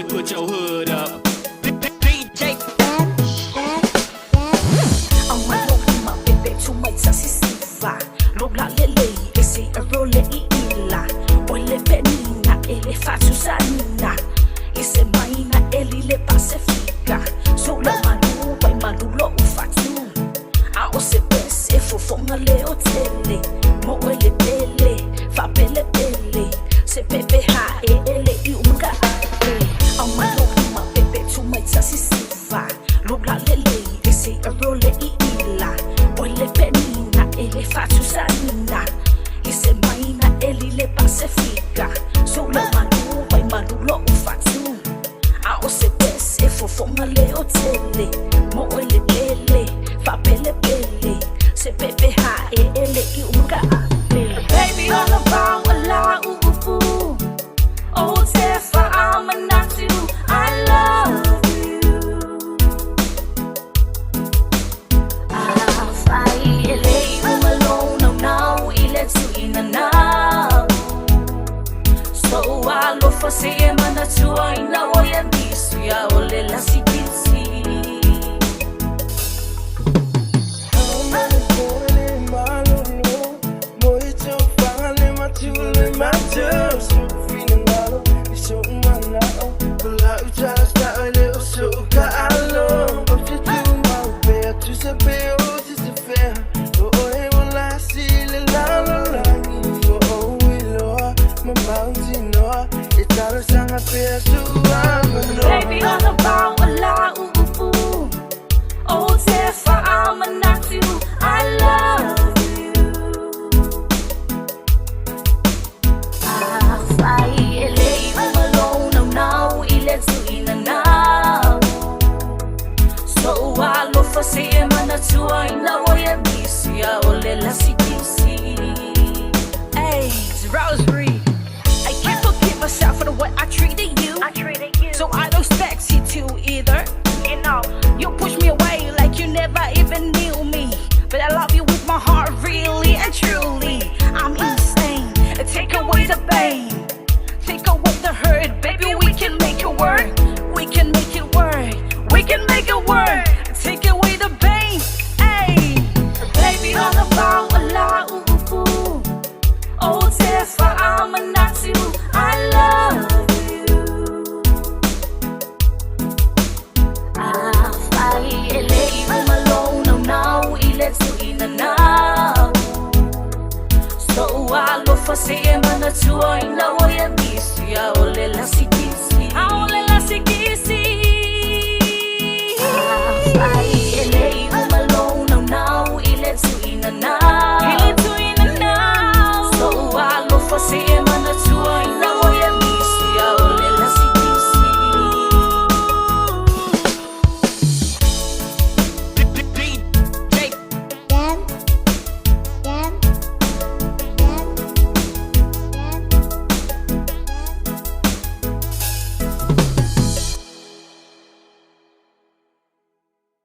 put your hood up. DJ ông mà lúc mà bebe chú mày sa si si va lúc la le le ese role ila ole benina ele fa su sanina ese maina eli le pacifica solo manu pai manu lo ufatu a o se pese fofonga le otele mo ele pele fa pele pele se pepe ha ele I unga ông mà lúc mà bebe chú mày sa si si va lúc la le le ese role ila ole benina ele fa su sanina ese maina eli le pacifica solo manu pai manu lo ufatu a o se pese fofonga le otele mo ele pele fa pele pele se pepe ha ele I unga baby all about la ufu oh tefa I'm not you I love you I'll fight ele I'm alone no now ile tu ina now so I look for say mana tu I know I miss you ya ole Lasi Kisi Baby, all about a la ufu. Oh, tefa I'm not you. I love you. I fight ele I'm alone no now. Ile tu ina now. So I look for say mana tu I know I miss ya ole Lasi Kisi. Hey, it's Rosary. I can't forgive myself for the way I treated you. So I don't expect you to either. You know, you push me away like you never even knew me. But I love you with my heart, really and truly. I'm insane. Take away the pain, take away the hurt, baby. We can make it work. We can make it work. We can make it work. Take away the pain, hey, baby. All about a la ufu. Oh, tefa I'm not you. I love you. I fight ele I'm alone no now. Ile tu ina now. So I look for say mana tu